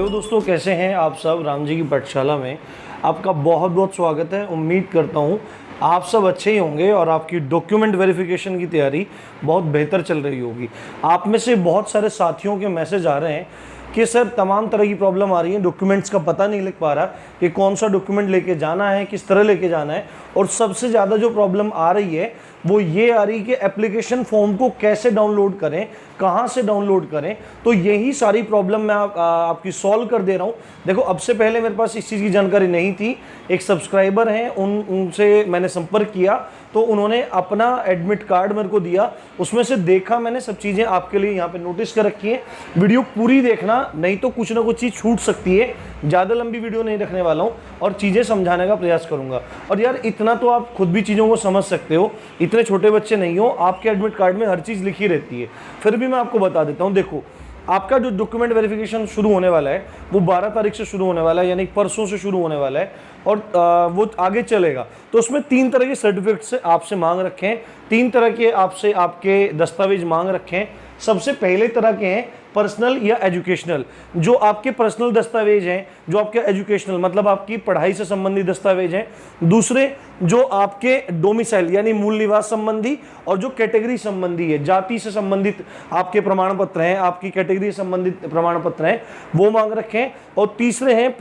Hello दोस्तों, कैसे हैं आप सब। राम जी की पाठशाला में आपका बहुत बहुत स्वागत है। उम्मीद करता हूँ आप सब अच्छे ही होंगे और आपकी डॉक्यूमेंट वेरिफिकेशन की तैयारी बहुत बेहतर चल रही होगी। आप में से बहुत सारे साथियों के मैसेज आ रहे हैं कि सर तमाम तरह की प्रॉब्लम आ रही है, डॉक्यूमेंट्स का पता नहीं लिख पा रहा कि कौन सा डॉक्यूमेंट लेके जाना है, किस तरह लेके जाना है। और सबसे ज़्यादा जो प्रॉब्लम आ रही है वो ये आ रही कि एप्लीकेशन फॉर्म को कैसे डाउनलोड करें, कहाँ से डाउनलोड करें। तो यही सारी प्रॉब्लम मैं आपकी सॉल्व कर दे रहा हूँ। देखो, अब से पहले मेरे पास इस चीज़ की जानकारी नहीं थी। एक सब्सक्राइबर हैं, उनसे मैंने संपर्क किया तो उन्होंने अपना एडमिट कार्ड मेरे को दिया, उसमें से देखा मैंने, सब चीज़ें आपके लिए यहाँ पे नोटिस कर रखी है। वीडियो पूरी देखना, नहीं तो कुछ ना कुछ चीज़ छूट सकती है। ज़्यादा लंबी वीडियो नहीं रखने वाला हूँ और चीज़ें समझाने का प्रयास करूँगा। और यार इतना तो आप खुद भी चीज़ों को समझ सकते हो, इतने छोटे बच्चे नहीं हो, आपके एडमिट कार्ड में हर चीज़ लिखी रहती है। फिर भी मैं आपको बता देता हूँ। देखो, आपका जो डॉक्यूमेंट वेरिफिकेशन शुरू होने वाला है वो 12 तारीख से शुरू होने वाला है, यानी परसों से शुरू होने वाला है और वो आगे चलेगा। तो उसमें 3 तरह के सर्टिफिकेट से आपसे मांग रखे हैं, 3 तरह के आपसे आपके दस्तावेज मांग रखे हैं। सबसे पहले तरह के हैं पर्सनल या एजुकेशनल। जो आपके पर्सनल दस्तावेज हैं, जो आपके एजुकेशनल मतलब आपकी पढ़ाई से संबंधित दस्तावेज हैं। दूसरे जो आपके डोमिसाइल यानी मूल निवास संबंधी और जो कैटेगरी संबंधी है, जाति से संबंधित आपके प्रमाण पत्र हैं, आपकी कैटेगरी से संबंधित प्रमाण पत्र हैं, वो मांग रखे हैं। और तीसरे हैं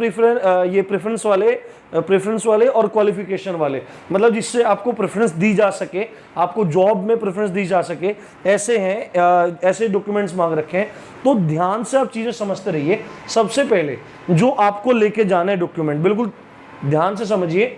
प्रेफरेंस वाले और क्वालिफिकेशन वाले, मतलब जिससे आपको प्रेफरेंस दी जा सके, आपको जॉब में प्रेफरेंस दी जा सके, ऐसे हैं, ऐसे डॉक्यूमेंट्स मांग रखे हैं। तो ध्यान से आप चीज़ें समझते रहिए। सबसे पहले जो आपको लेके जाना है डॉक्यूमेंट, बिल्कुल ध्यान से समझिए।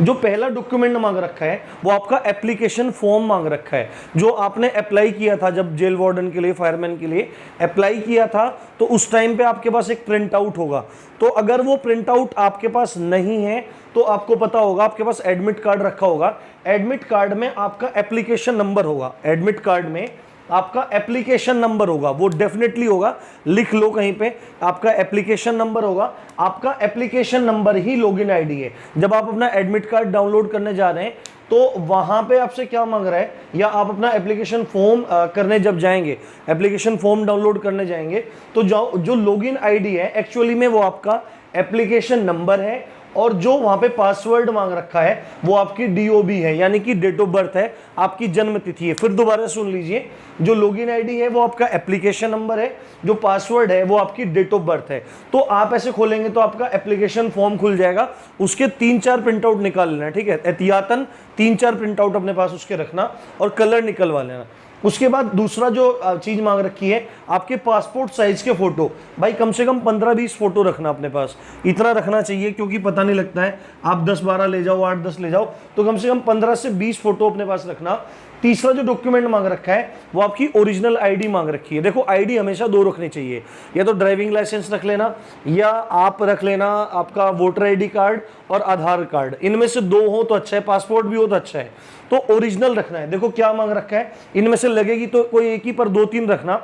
जो पहला डॉक्यूमेंट मांग रखा है वो आपका एप्लीकेशन फॉर्म मांग रखा है, जो आपने अप्लाई किया था जब जेल वार्डन के लिए, फायरमैन के लिए अप्लाई किया था। तो उस टाइम पे आपके पास एक प्रिंट आउट होगा। तो अगर वो प्रिंट आउट आपके पास नहीं है तो आपको पता होगा, आपके पास एडमिट कार्ड रखा होगा, एडमिट कार्ड में आपका एप्लीकेशन नंबर होगा, एडमिट कार्ड में आपका एप्लीकेशन नंबर होगा, वो डेफिनेटली होगा, लिख लो कहीं पे, आपका एप्लीकेशन नंबर होगा। आपका एप्लीकेशन नंबर ही लॉगिन आईडी है। जब आप अपना एडमिट कार्ड डाउनलोड करने जा रहे हैं तो वहां पे आपसे क्या मांग रहा है, या आप अपना एप्लीकेशन फॉर्म करने जब जाएंगे, एप्लीकेशन फॉर्म डाउनलोड करने जाएंगे, तो जो लॉगिन आईडी है एक्चुअली में वो आपका एप्लीकेशन नंबर है। और जो वहां पे पासवर्ड मांग रखा है वो आपकी DOB है, यानी कि डेट ऑफ बर्थ है, आपकी जन्म तिथि है। फिर दोबारा सुन लीजिए, जो लॉगिन आईडी है वो आपका एप्लीकेशन नंबर है, जो पासवर्ड है वो आपकी डेट ऑफ बर्थ है। तो आप ऐसे खोलेंगे तो आपका एप्लीकेशन फॉर्म खुल जाएगा, उसके 3-4 प्रिंट आउट निकाल लेना, ठीक है। एहतियातन 3-4 प्रिंट आउट अपने पास उसके रखना और कलर निकलवा लेना। उसके बाद दूसरा जो चीज मांग रखी है, आपके पासपोर्ट साइज के फोटो। भाई कम से कम 15-20 फोटो रखना अपने पास, इतना रखना चाहिए, क्योंकि पता नहीं लगता है, आप 10-12 ले जाओ, 8-10 ले जाओ, तो कम से कम 15 से 20 फोटो अपने पास रखना। तीसरा जो डॉक्यूमेंट मांग रखा है वो आपकी ओरिजिनल आईडी मांग रखी है। देखो, आईडी हमेशा 2 रखनी चाहिए, या तो ड्राइविंग लाइसेंस रख लेना, या आप रख लेना आपका वोटर आईडी कार्ड और आधार कार्ड, इनमें से 2 हो तो अच्छा है, पासपोर्ट भी हो तो अच्छा है। तो ओरिजिनल रखना है। देखो क्या मांग रखा है, इनमें से लगेगी तो कोई एक ही, पर 2-3 रखना।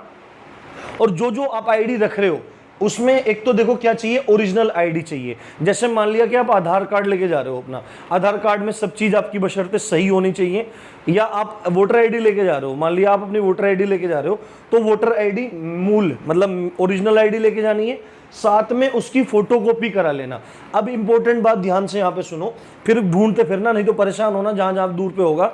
और जो आप आईडी रख रहे हो उसमें एक तो देखो क्या चाहिए, ओरिजिनल आईडी चाहिए। जैसे मान लिया कि आप आधार कार्ड लेके जा रहे हो, अपना आधार कार्ड में सब चीज आपकी बशर्ते सही होनी चाहिए। या आप वोटर आईडी लेके जा रहे हो, मान लिया आप अपनी वोटर आईडी लेके जा रहे हो, तो वोटर आईडी मूल मतलब ओरिजिनल आईडी लेके जानी है, साथ में उसकी फोटोकॉपी करा लेना। अब इंपॉर्टेंट बात ध्यान से यहाँ पे सुनो, फिर ढूंढते फिरना, नहीं तो परेशान होना जहां जहां दूर पे होगा।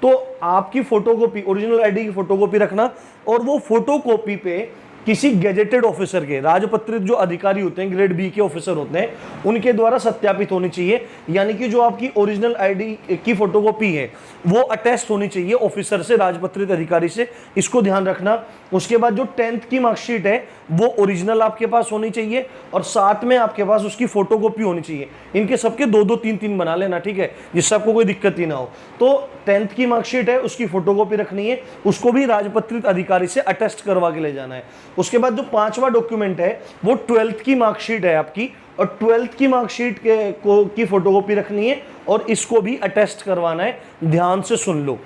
तो आपकी फोटोकॉपी, ओरिजिनल आईडी की फोटोकॉपी रखना, और वो फोटोकॉपी पे किसी गेजेटेड ऑफिसर के, राजपत्रित जो अधिकारी होते हैं, ग्रेड B के ऑफिसर होते हैं, उनके द्वारा सत्यापित होनी चाहिए। यानी कि जो आपकी ओरिजिनल आईडी की फोटोकॉपी है वो अटेस्ट होनी चाहिए ऑफिसर से, राजपत्रित अधिकारी से, इसको ध्यान रखना। उसके बाद जो 10th की मार्कशीट है वो ओरिजिनल आपके पास होनी चाहिए, और साथ में आपके पास उसकी फोटोकॉपी होनी चाहिए। इनके सबके 2-2, 3-3 बना लेना, ठीक है, जिससे आपको कोई दिक्कत ही ना हो। तो 10th की मार्कशीट है, उसकी फोटोकॉपी रखनी है, उसको भी राजपत्रित अधिकारी से अटेस्ट करवा के ले जाना है। उसके बाद जो 5वां डॉक्यूमेंट है वो 12th की मार्कशीट है आपकी, और 12th की मार्कशीट की फोटोकॉपी रखनी है, और इसको भी अटेस्ट करवाना है। ध्यान से सुन लो।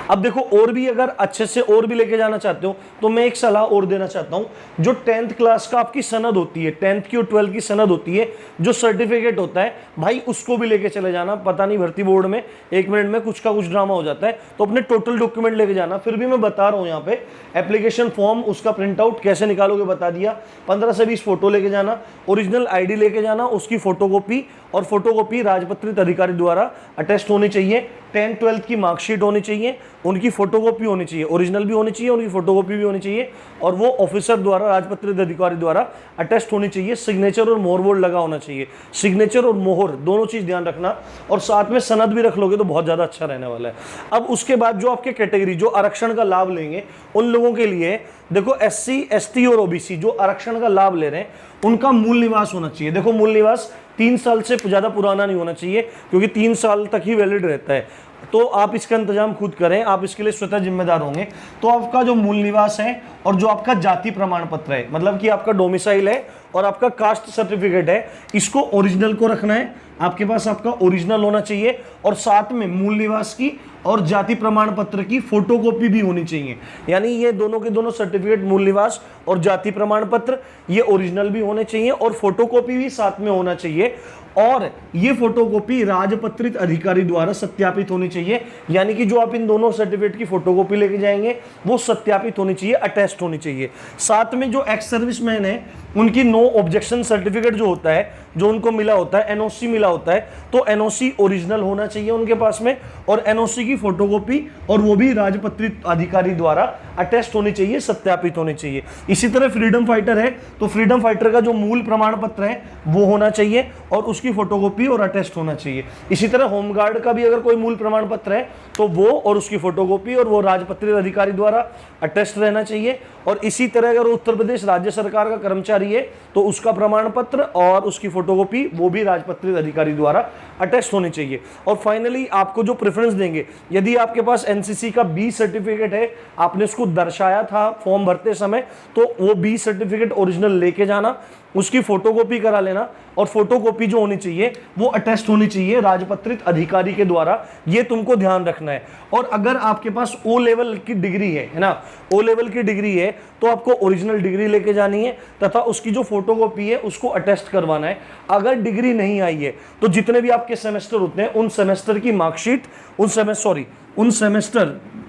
अब देखो और भी अगर अच्छे से और भी लेके जाना चाहते हो तो मैं एक सलाह और देना चाहता हूं, जो 10th क्लास का आपकी सनद होती है, 10th की और 12th की सनद होती है, जो सर्टिफिकेट होता है भाई, उसको भी लेके चले जाना। पता नहीं भर्ती बोर्ड में 1 मिनट में कुछ का कुछ ड्रामा हो जाता है, तो अपने टोटल डॉक्यूमेंट लेके जाना। फिर भी मैं बता रहा हूं यहाँ पे एप्लीकेशन फॉर्म, उसका प्रिंट आउट कैसे निकालोगे बता दिया। 15 से 20 फोटो लेके जाना, ओरिजिनल आईडी लेके जाना, उसकी फोटोकॉपी, और फोटोकॉपी राजपत्रित अधिकारी द्वारा अटेस्ट होनी चाहिए। 10th 12th की मार्कशीट होनी चाहिए, उनकी फोटोकॉपी होनी चाहिए, ओरिजिनल भी होनी चाहिए, उनकी फोटोकॉपी भी होनी चाहिए, और वो ऑफिसर द्वारा, राजपत्रित अधिकारी द्वारा अटेस्ट होनी चाहिए। सिग्नेचर और मोहर बोर्ड लगा होना चाहिए, सिग्नेचर और मोहर दोनों चीज ध्यान रखना, और साथ में सनद भी रख लोगे तो बहुत ज्यादा अच्छा रहने वाला है। अब उसके बाद जो आपके कैटेगरी जो आरक्षण का लाभ लेंगे उन लोगों के लिए देखो, SC ST और OBC जो आरक्षण का लाभ ले रहे हैं उनका मूल निवास होना चाहिए। देखो मूल निवास 3 साल से ज्यादा पुराना नहीं होना चाहिए, क्योंकि 3 साल तक ही वैलिड रहता है। तो आप इसका इंतजाम खुद करें, आप इसके लिए स्वतः जिम्मेदार होंगे। तो आपका जो मूल निवास है और जो आपका जाति प्रमाण पत्र है, मतलब कि आपका डोमिसाइल है और आपका कास्ट सर्टिफिकेट है, इसको ओरिजिनल को रखना है आपके पास, आपका ओरिजिनल होना चाहिए, और साथ में मूल निवास की और जाति प्रमाण पत्र की फोटोकॉपी भी होनी चाहिए। यानी ये दोनों के दोनों सर्टिफिकेट, मूल निवास और जाति प्रमाण पत्र, ये ओरिजिनल भी होने चाहिए और फोटोकॉपी भी साथ में होना चाहिए। और ये फोटोकॉपी राजपत्रित अधिकारी द्वारा सत्यापित होनी चाहिए, यानी कि जो आप इन दोनों सर्टिफिकेट की फोटोकॉपी लेके जाएंगे वो सत्यापित होनी चाहिए, अटेस्ट होनी चाहिए। साथ में जो एक्स सर्विसमैन है उनकी नो ऑब्जेक्शन सर्टिफिकेट जो होता है, जो उनको मिला होता है, NOC मिला होता है, तो NOC ओरिजिनल होना चाहिए उनके पास में, और NOC की फोटोकॉपी, और वो भी राजपत्रित अधिकारी द्वारा अटेस्ट होनी चाहिए, सत्यापित होनी चाहिए। इसी तरह फ्रीडम फाइटर है तो फ्रीडम फाइटर का जो मूल प्रमाण पत्र है वो होना चाहिए और उसकी फोटोकॉपी और अटेस्ट होना चाहिए। इसी तरह होमगार्ड का भी अगर कोई मूल प्रमाण पत्र है तो वो और उसकी फोटोकॉपी और वो राजपत्रित अधिकारी द्वारा अटेस्ट रहना चाहिए। और इसी तरह अगर उत्तर प्रदेश राज्य सरकार का कर्मचारी है तो उसका प्रमाण पत्र और उसकी फोटोकॉपी वो भी राजपत्रित अधिकारी द्वारा अटेस्ट होनी चाहिए। और फाइनली आपको जो प्रेफरेंस देंगे, यदि आपके पास NCC का B सर्टिफिकेट है, आपने उसको दर्शाया था फॉर्म भरते समय, तो वो B सर्टिफिकेट ओरिजिनल लेके जाना, उसकी फोटोकॉपी करा लेना, और फोटोकॉपी जो होनी चाहिए वो अटेस्ट होनी चाहिए राजपत्रित अधिकारी के द्वारा, ये तुमको ध्यान रखना है। और अगर आपके पास O लेवल की डिग्री है ना, O लेवल की डिग्री है तो आपको ओरिजिनल डिग्री लेके जानी है तथा उसकी जो फोटोकॉपी है उसको अटेस्ट करवाना है। अगर डिग्री नहीं आई है तो जितने भी आपके सेमेस्टर होते हैं उन सेमेस्टर की मार्कशीट,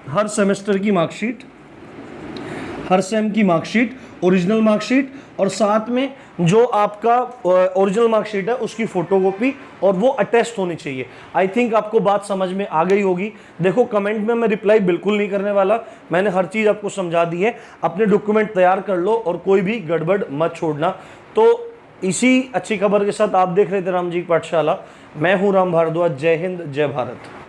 हर सेमेस्टर की मार्कशीट, हर सेम की मार्कशीट, ओरिजिनल मार्कशीट, और साथ में जो आपका ओरिजिनल मार्कशीट है उसकी फोटोकॉपी, और वो अटेस्ट होनी चाहिए। आई थिंक आपको बात समझ में आ गई होगी। देखो कमेंट में मैं रिप्लाई बिल्कुल नहीं करने वाला, मैंने हर चीज़ आपको समझा दी है। अपने डॉक्यूमेंट तैयार कर लो और कोई भी गड़बड़ मत छोड़ना। तो इसी अच्छी खबर के साथ आप देख रहे थे रामजी पाठशाला। मैं हूँ राम भारद्वाज। जय हिंद, जय भारत।